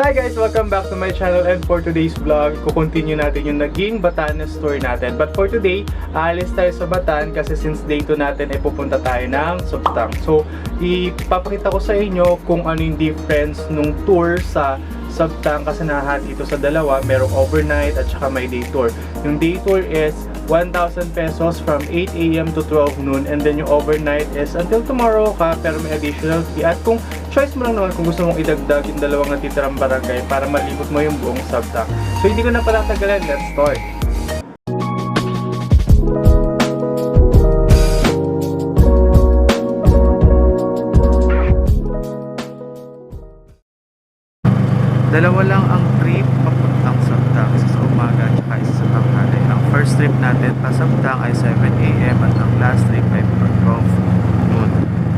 Hi guys! Welcome back to my channel, and for today's vlog, kukontinue natin yung naging Batanes tour natin. But for today, aalis tayo sa Batan kasi since day 2 natin ay pupunta tayo ng Sabtang. So, ipapakita ko sa inyo kung ano yung difference nung tour sa Sabtang kasi nahahati ito sa dalawa. Merong overnight at saka may day tour. Yung day tour is 1,000 pesos from 8 AM to 12 noon, and then yung overnight is until tomorrow ka pero may additional fee. At kung choice mo lang naman kung gusto mong idagdag yung dalawang natitirang barangay para malibot mo yung buong Sabtang. So hindi ko na pala tagalan, let's start! Dalawa lang ang trip papuntang Sabtang, isa sa umaga at saka isa sa tanghali. Ang first trip natin pa Sabtang ay 7 AM at ang last trip ay 12 noon.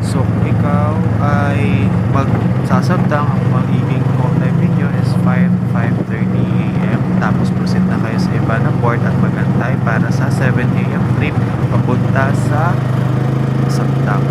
So kung ikaw ay magsasabtang, ang magiging call time ninyo is 5:30 AM. Tapos proceed na kayo sa iba na port at magantay para sa 7 AM trip papunta sa Sabtang.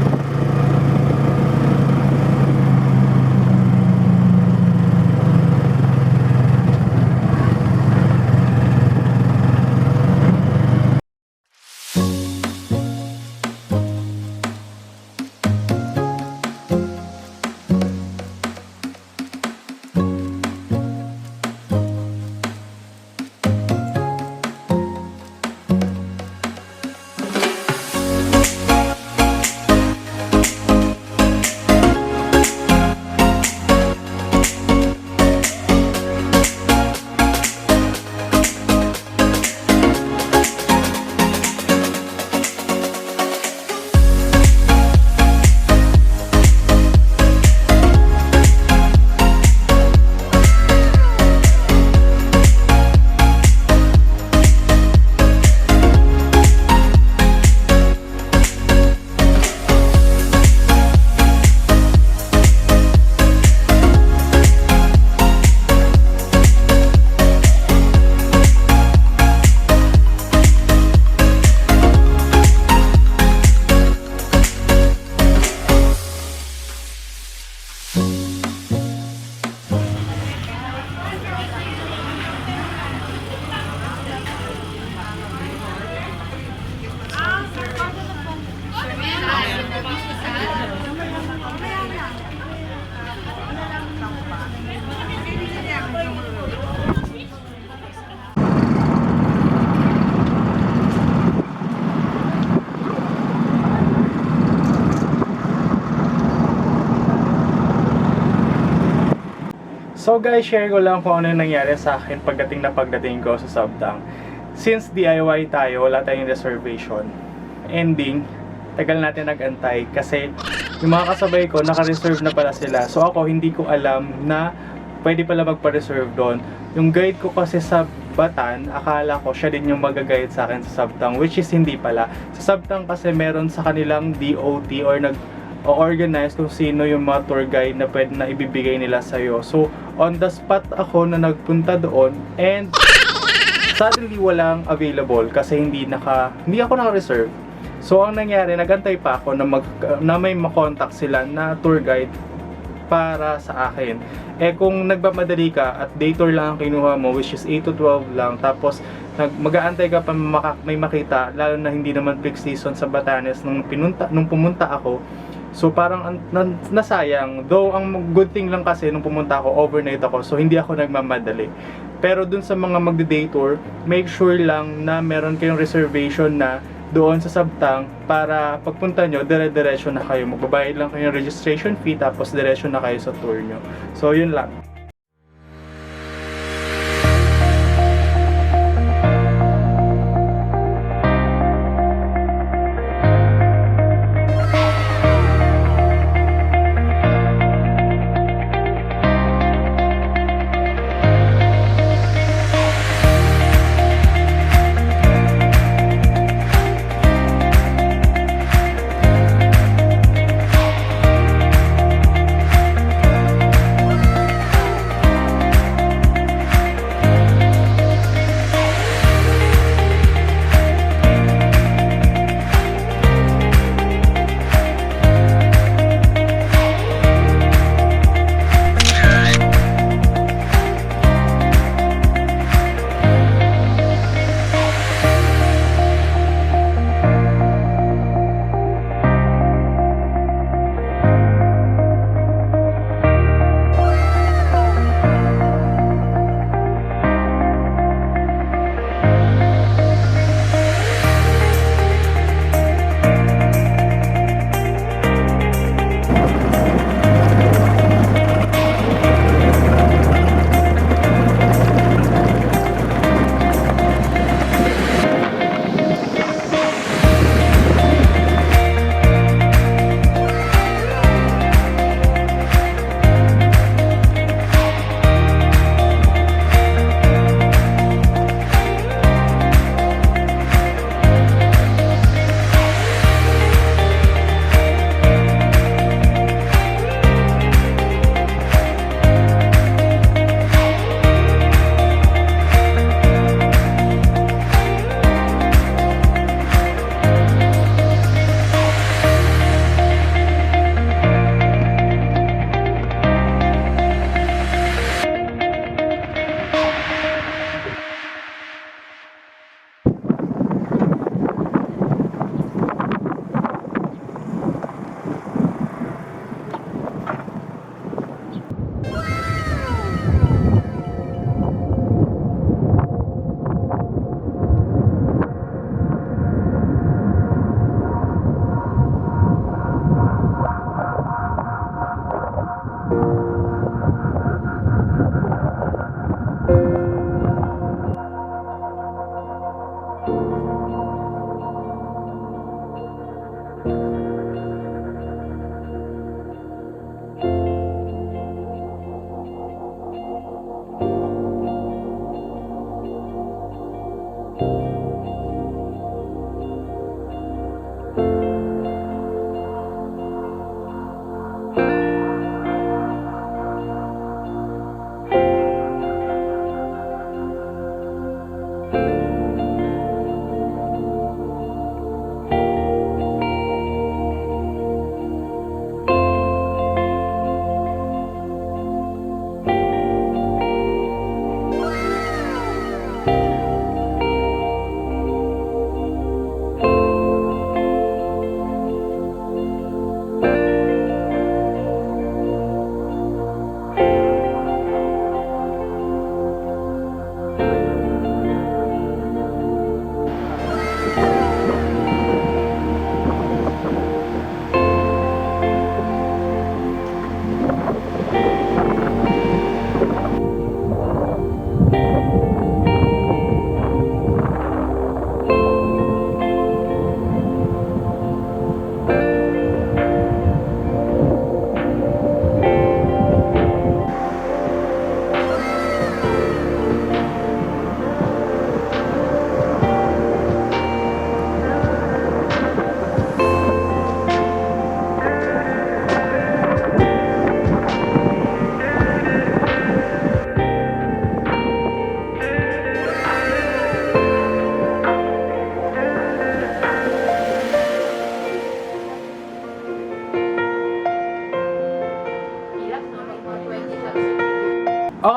So guys, share ko lang kung ano yung nangyari sa akin pagdating ko sa Sabtang. Since DIY tayo, wala tayong reservation. Ending, tagal natin nag-antay kasi yung mga kasabay ko, naka-reserve na pala sila. So ako, hindi ko alam na pwede pala magpa-reserve doon. Yung guide ko kasi sa Batan, akala ko siya din yung mag-guide sa akin sa Sabtang, which is hindi pala. Sa Sabtang kasi meron sa kanilang DOT or organize kung sino yung mga tour guide na pwede na ibibigay nila sa'yo. So, on the spot ako na nagpunta doon and suddenly walang available kasi hindi ako naka-reserve. So, ang nangyari, nagantay pa ako na may makontak sila na tour guide para sa akin. Eh kung nagmamadali ka at day tour lang ang kinuha mo, which is 8 to 12 lang, tapos mag-aantay ka pa may makita, lalo na hindi naman peak season sa Batanes nung pumunta ako. So parang nasayang. Though ang good thing lang kasi nung pumunta ako, overnight ako, so hindi ako nagmamadali. Pero dun sa mga magde-day tour, make sure lang na meron kayong reservation na doon sa Sabtang para pagpunta nyo, dire-diretso na kayo. Magbabayad lang kayo ng registration fee tapos diretso na kayo sa tour nyo. So yun lang.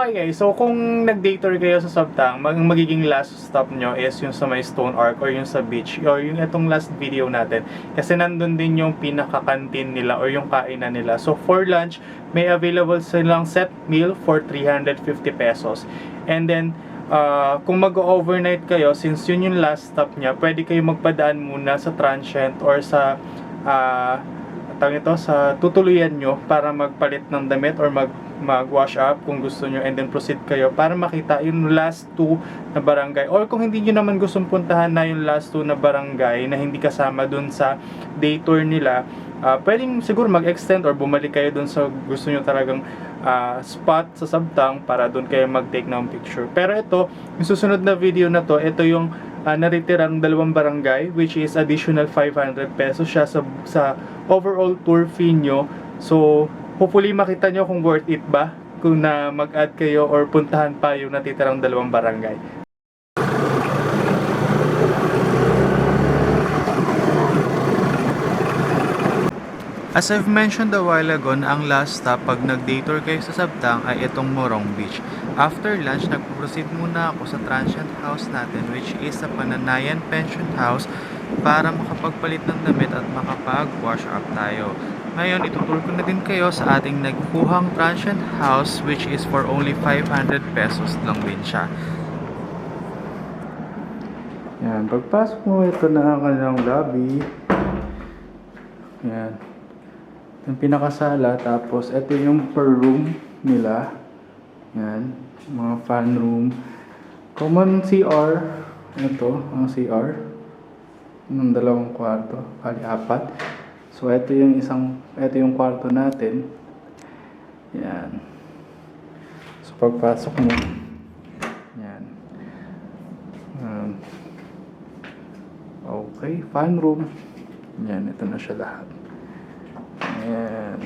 Okay guys, so kung nag-day tour kayo sa Sabtang, magiging last stop nyo is yung sa may Stone Arc or yung sa beach or yung itong last video natin. Kasi nandun din yung pinaka-canteen nila or yung kainan nila. So for lunch, may available silang set meal for 350 pesos. And then, kung mag-overnight kayo, since yun yung last stop nya, pwede kayo magpadaan muna sa transient or sa sa tutuluyan nyo para magpalit ng damit or mag-wash up kung gusto nyo, and then proceed kayo para makita yung last 2 na barangay, or kung hindi nyo naman gustong puntahan na yung last 2 na barangay na hindi kasama dun sa day tour nila, pwedeng siguro mag-extend or bumalik kayo dun sa gusto nyo talagang spot sa Sabtang para dun kayo mag-take ng picture. Pero ito, yung susunod na video na to, ito yung naritirang 2 barangay, which is additional 500 pesos siya sa overall tour fee nyo. So hopefully makita nyo kung worth it ba kung na mag-add kayo or puntahan pa yung natitirang 2 barangay. As I've mentioned a while ago, na ang last stop pag nag-day tour kayo sa Sabtang ay itong Morong Beach. After lunch, nag-proceed muna ako sa transient house natin, which is sa Pananayan Pension House, para makapagpalit ng damit at makapag-wash up tayo. Ngayon, itutur ko na din kayo sa ating nagkuhang transient house, which is for only 500 pesos lang din siya. Yan, pagpasok mo, ito na ang kanilang lobby. Yan. Yung pinakasala, tapos ito yung per room nila. Yan, mga fan room. Common CR. Ito, ang CR. Ng 2 kwarto, kali 4. So ito yung kwarto natin. Yan. So pagpasok mo, yan. Okay, fan room. Yan, ito na siya lahat. Ayan.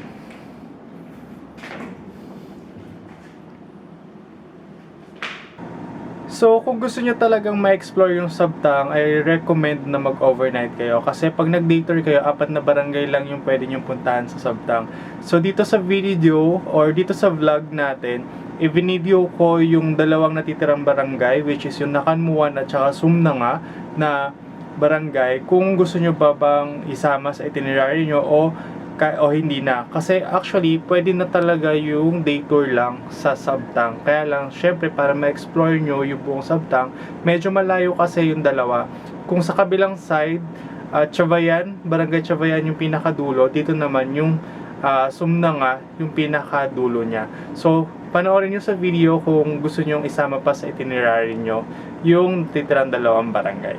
So, kung gusto nyo talagang ma-explore yung Sabtang, I recommend na mag-overnight kayo. Kasi pag nag-day tour kayo, 4 na barangay lang yung pwede nyong puntahan sa Sabtang. So, dito sa video, or dito sa vlog natin, i-video ko yung 2 natitirang barangay, which is yung Nakanmuan at saka Sumnanga na barangay. Kung gusto nyo ba bang isama sa itinerary nyo o hindi na. Kasi actually, pwede na talaga yung day tour lang sa Sabtang. Kaya lang, syempre, para ma-explore nyo yung buong Sabtang, medyo malayo kasi yung 2. Kung sa kabilang side, Chavayan, Barangay Chavayan yung pinakadulo, dito naman yung Sumnanga, yung pinakadulo niya. So, panoorin nyo sa video kung gusto nyo isama pa sa itinerary nyo yung titirang 2 barangay.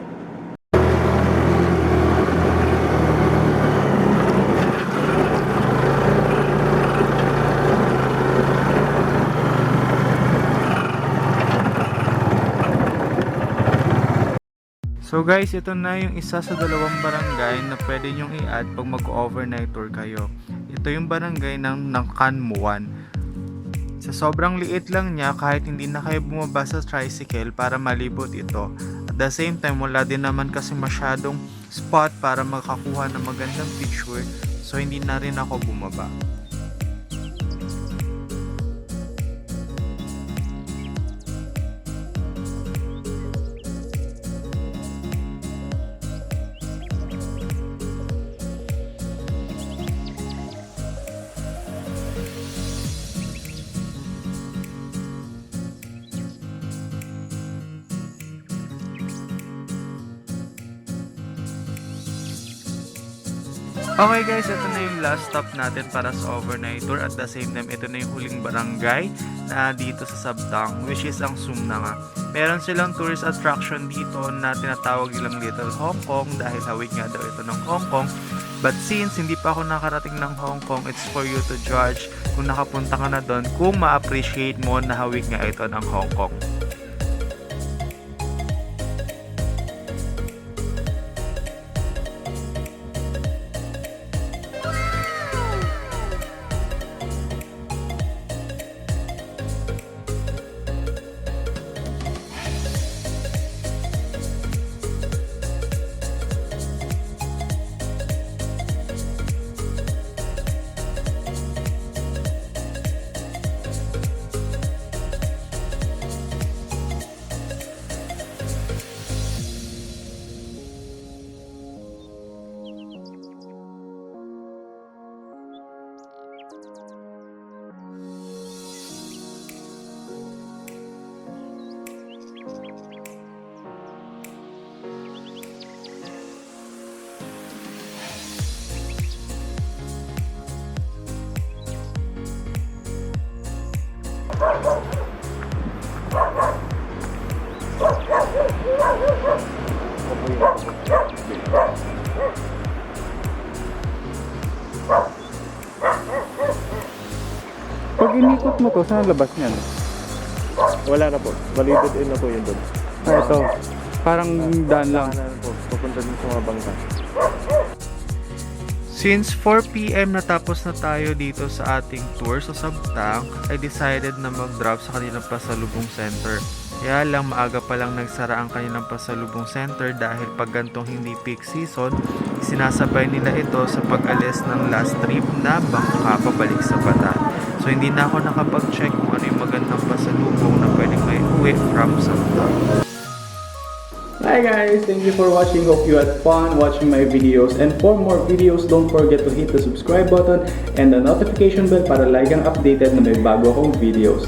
So guys, ito na yung isa sa 2 barangay na pwede nyong i-add pag mag-overnight tour kayo. Ito yung barangay ng Nakanmuan. Sa sobrang liit lang niya, kahit hindi na kayo bumaba sa tricycle para malibot ito. At the same time, wala din naman kasi masyadong spot para makakuha ng magandang picture. So hindi na rin ako bumaba. Okay guys, ito na yung last stop natin para sa overnight tour. At the same time, ito na yung huling barangay na dito sa Sabtang, which is ang Sumnanga. Meron silang tourist attraction dito na tinatawag nilang Little Hong Kong dahil hawig nga daw ito ng Hong Kong. But since hindi pa ako nakarating ng Hong Kong, it's for you to judge kung nakapunta ka na doon, kung ma-appreciate mo na hawig nga ito ng Hong Kong. mo to, saan ang labas niyan? Wala na po. Valided in na po yun doon. Ito. Parang daan lang. Po, papunta din sa mga bangka. Since 4 PM natapos na tayo dito sa ating tour sa Sabtang, I decided na mag-drop sa kanilang pasalubong center. Kaya lang maaga pa lang nagsara ang kanilang pasalubong center dahil pag gantong hindi peak season, sinasabay nila ito sa pag-alis ng last trip na bangka pabalik sa Batanes. So hindi na ako nakapag-check kung ano yung magandang pasalubong na pwedeng may uwi from Sabtang. Hi guys! Thank you for watching. Hope you had fun watching my videos. And for more videos, don't forget to hit the subscribe button and the notification bell para lagi kang updated na may bago akong videos.